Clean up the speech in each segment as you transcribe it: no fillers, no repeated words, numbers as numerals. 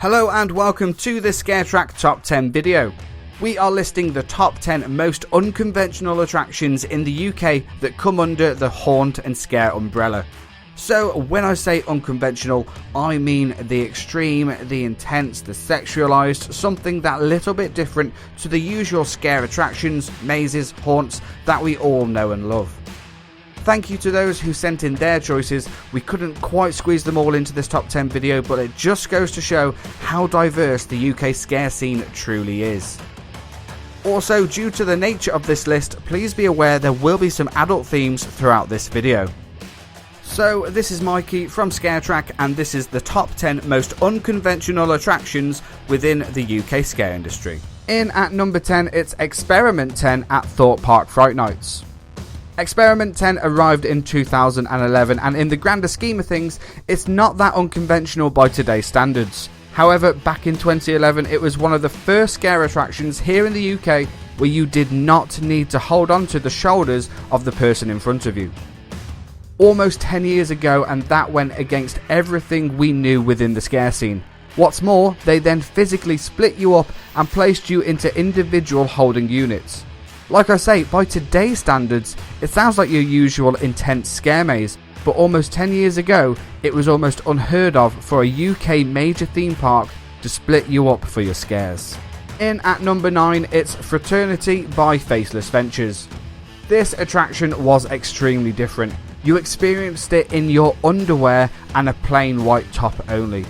Hello and welcome to this Scare Track Top 10 video. We are listing the top 10 most unconventional attractions in the UK that come under the haunt and scare umbrella. So when I say unconventional, I mean the extreme, the intense, the sexualized, something that little bit different to the usual scare attractions, mazes, haunts that we all know and love. Thank you to those who sent in their choices. We couldn't quite squeeze them all into this top 10 video, but it just goes to show how diverse the UK scare scene truly is. Also, due to the nature of this list, please be aware there will be some adult themes throughout this video. So, this is Mikey from Scare Track, and this is the top 10 most unconventional attractions within the UK scare industry. In at number 10, it's Experiment 10 at Thorpe Park Fright Nights. Experiment 10 arrived in 2011, and in the grander scheme of things, it's not that unconventional by today's standards. However, back in 2011, it was one of the first scare attractions here in the UK where you did not need to hold on to the shoulders of the person in front of you. Almost 10 years ago, and that went against everything we knew within the scare scene. What's more, they then physically split you up and placed you into individual holding units. Like I say, by today's standards, it sounds like your usual intense scare maze, but almost 10 years ago, it was almost unheard of for a UK major theme park to split you up for your scares. In at number 9, it's Fraternity by Faceless Ventures. This attraction was extremely different. You experienced it in your underwear and a plain white top only.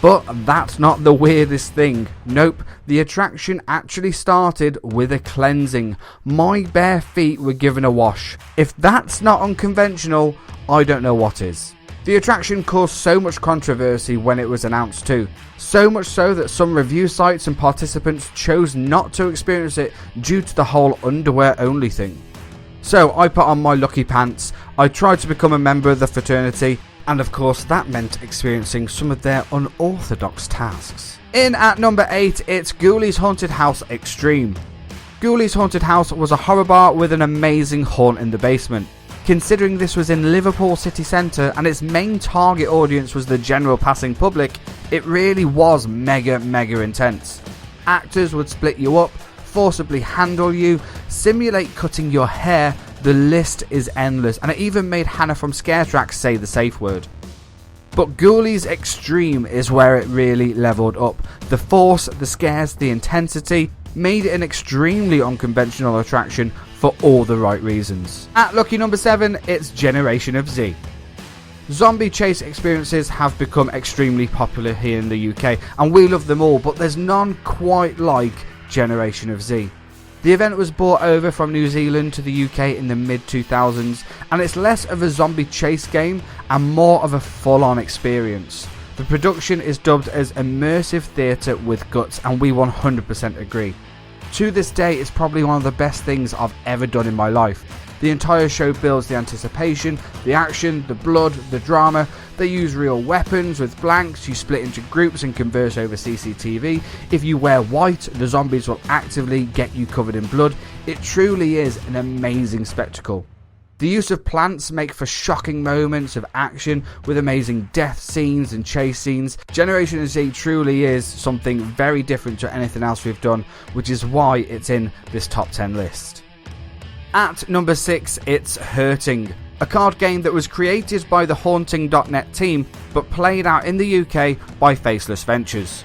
But that's not the weirdest thing. Nope, the attraction actually started with a cleansing. My bare feet were given a wash. If that's not unconventional, I don't know what is. The attraction caused so much controversy when it was announced too. So much so that some review sites and participants chose not to experience it due to the whole underwear only thing. So I put on my lucky pants, I tried to become a member of the fraternity, and of course that meant experiencing some of their unorthodox tasks. In at number 8, it's Ghoulies Haunted House Extreme. Ghoulies Haunted House was a horror bar with an amazing haunt in the basement. Considering this was in Liverpool city centre and its main target audience was the general passing public, it really was mega intense. Actors would split you up, forcibly handle you, simulate cutting your hair. The list is endless, and it even made Hannah from Scare Track say the safe word. But Ghoulies Extreme is where it really leveled up. The force, the scares, the intensity made it an extremely unconventional attraction for all the right reasons. At lucky number 7, it's Generation of Z. Zombie chase experiences have become extremely popular here in the UK, and we love them all, but there's none quite like Generation of Z. The event was brought over from New Zealand to the UK in the mid-2000s, and it's less of a zombie chase game and more of a full-on experience. The production is dubbed as immersive theatre with guts, and we 100% agree. To this day, it's probably one of the best things I've ever done in my life. The entire show builds the anticipation, the action, the blood, the drama. They use real weapons with blanks, you split into groups and converse over CCTV. If you wear white, the zombies will actively get you covered in blood. It truly is an amazing spectacle. The use of plants make for shocking moments of action with amazing death scenes and chase scenes. Generation Z truly is something very different to anything else we've done, which is why it's in this top 10 list. At number 6, it's Hurting, a card game that was created by the Haunting.net team but played out in the UK by Faceless Ventures.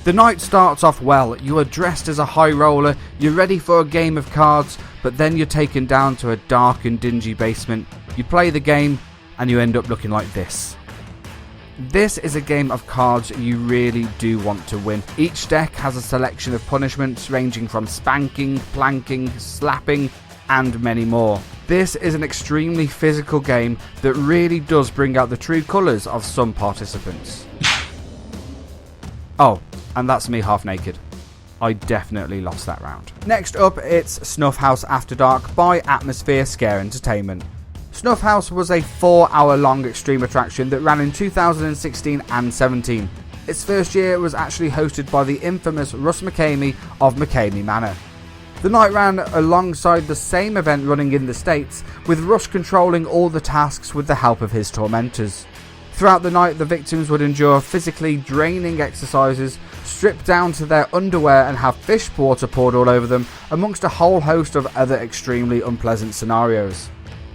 The night starts off well, you are dressed as a high roller, you're ready for a game of cards, but then you're taken down to a dark and dingy basement. You play the game and you end up looking like this. This is a game of cards you really do want to win. Each deck has a selection of punishments ranging from spanking, planking, slapping, and many more. This is an extremely physical game that really does bring out the true colours of some participants. Oh, and that's me half naked. I definitely lost that round. Next up, it's Snuff House After Dark by AtmosFEAR Scare Entertainment. Snuff House was a 4-hour long extreme attraction that ran in 2016 and 17. Its first year was actually hosted by the infamous Russ McKamey of McKamey Manor. The night ran alongside the same event running in the States, with Russ controlling all the tasks with the help of his tormentors. Throughout the night, the victims would endure physically draining exercises, strip down to their underwear and have fish water poured all over them, amongst a whole host of other extremely unpleasant scenarios.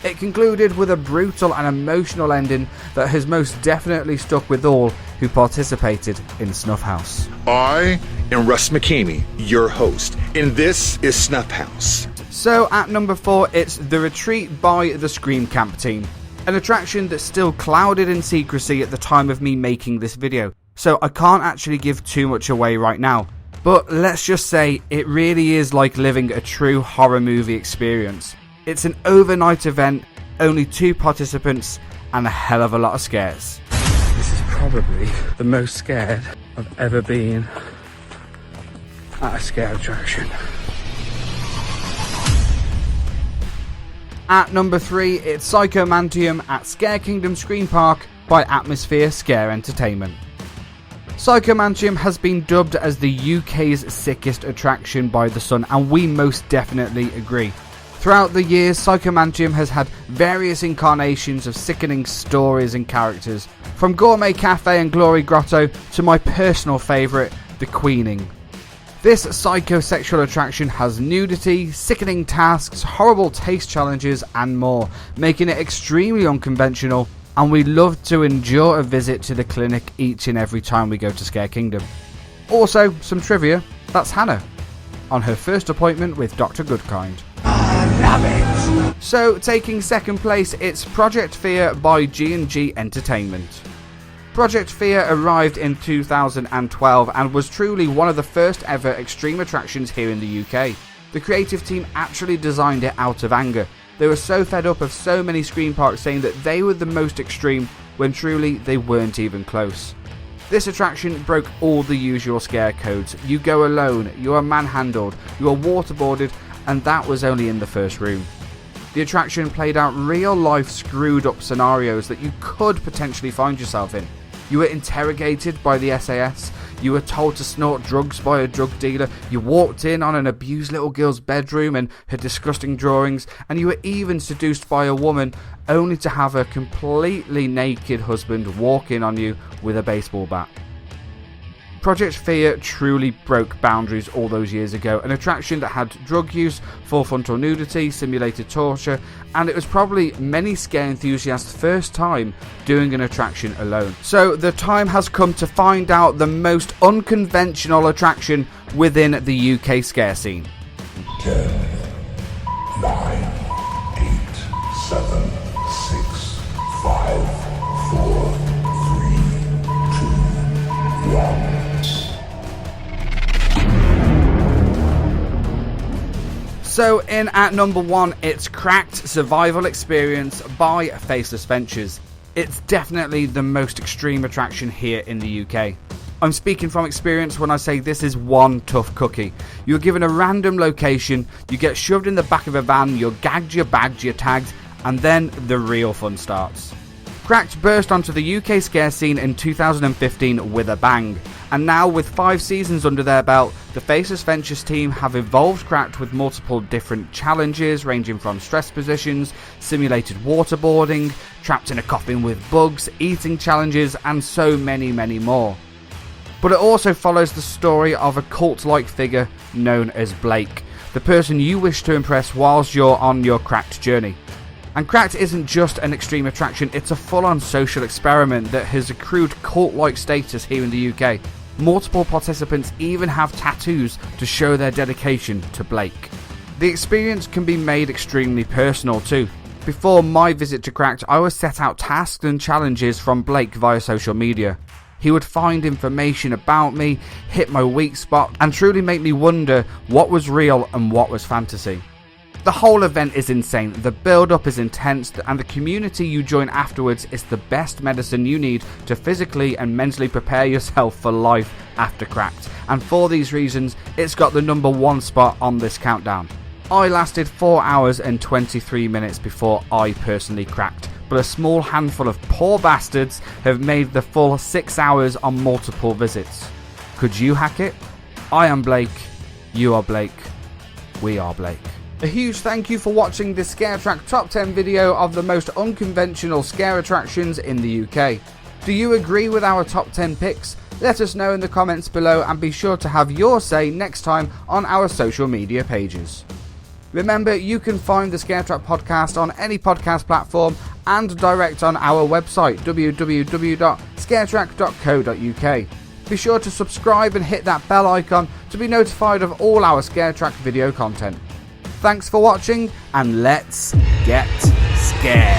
It concluded with a brutal and emotional ending that has most definitely stuck with all who participated in Snuff House. I am Russ McKamey, your host, and this is Snuff House. So at number 4, it's The Retreat by the Scream Camp team. An attraction that's still clouded in secrecy at the time of me making this video, so I can't actually give too much away right now. But let's just say it really is like living a true horror movie experience. It's an overnight event, only 2 participants, and a hell of a lot of scares. This is probably the most scared I've ever been at a scare attraction. At number 3, it's Psychomanteum at Scare Kingdom Scream Park by AtmosFEAR Scare Entertainment. Psychomanteum has been dubbed as the UK's sickest attraction by The Sun, and we most definitely agree. Throughout the years, Psychomanteum has had various incarnations of sickening stories and characters, from Gourmet Cafe and Glory Grotto to my personal favourite, The Queening. This psychosexual attraction has nudity, sickening tasks, horrible taste challenges and more, making it extremely unconventional, and we love to endure a visit to the clinic each and every time we go to Scare Kingdom. Also, some trivia, that's Hannah, on her first appointment with Dr. Goodkind. I love it! So, taking second place, it's Project Fear by GNG Entertainment. Project Fear arrived in 2012 and was truly one of the first ever extreme attractions here in the UK. The creative team actually designed it out of anger. They were so fed up of so many Scream parks saying that they were the most extreme when truly they weren't even close. This attraction broke all the usual scare codes. You go alone, you are manhandled, you are waterboarded, and that was only in the first room. The attraction played out real life screwed up scenarios that you could potentially find yourself in. You were interrogated by the SAS, you were told to snort drugs by a drug dealer, you walked in on an abused little girl's bedroom and her disgusting drawings, and you were even seduced by a woman only to have her completely naked husband walk in on you with a baseball bat. Project Fear truly broke boundaries all those years ago, an attraction that had drug use, full frontal nudity, simulated torture, and it was probably many scare enthusiasts' first time doing an attraction alone. So the time has come to find out the most unconventional attraction within the UK scare scene. 10, 9, 8, 7, 6, 5, 4, 3, 2, 1. So in at number 1, it's Cracked Survival Experience by Faceless Ventures. It's definitely the most extreme attraction here in the UK. I'm speaking from experience when I say this is one tough cookie. You're given a random location, you get shoved in the back of a van, you're gagged, you're bagged, you're tagged, and then the real fun starts. Cracked burst onto the UK scare scene in 2015 with a bang, and now with 5 seasons under their belt, the Faceless Ventures team have evolved Cracked with multiple different challenges ranging from stress positions, simulated waterboarding, trapped in a coffin with bugs, eating challenges, and so many more. But it also follows the story of a cult-like figure known as Blake, the person you wish to impress whilst you're on your Cracked journey. And Cracked isn't just an extreme attraction, it's a full-on social experiment that has accrued cult-like status here in the UK. Multiple participants even have tattoos to show their dedication to Blake. The experience can be made extremely personal too. Before my visit to Cracked, I was set out tasks and challenges from Blake via social media. He would find information about me, hit my weak spot, and truly make me wonder what was real and what was fantasy. The whole event is insane, the build-up is intense, and the community you join afterwards is the best medicine you need to physically and mentally prepare yourself for life after Cracked. And for these reasons, it's got the number 1 spot on this countdown. I lasted 4 hours and 23 minutes before I personally cracked, but a small handful of poor bastards have made the full 6 hours on multiple visits. Could you hack it? I am Blake, you are Blake, we are Blake. A huge thank you for watching this Scare Track Top 10 video of the most unconventional scare attractions in the UK. Do you agree with our top 10 picks? Let us know in the comments below and be sure to have your say next time on our social media pages. Remember, you can find the Scare Track podcast on any podcast platform and direct on our website www.scaretrack.co.uk. Be sure to subscribe and hit that bell icon to be notified of all our Scare Track video content. Thanks for watching and let's get scared.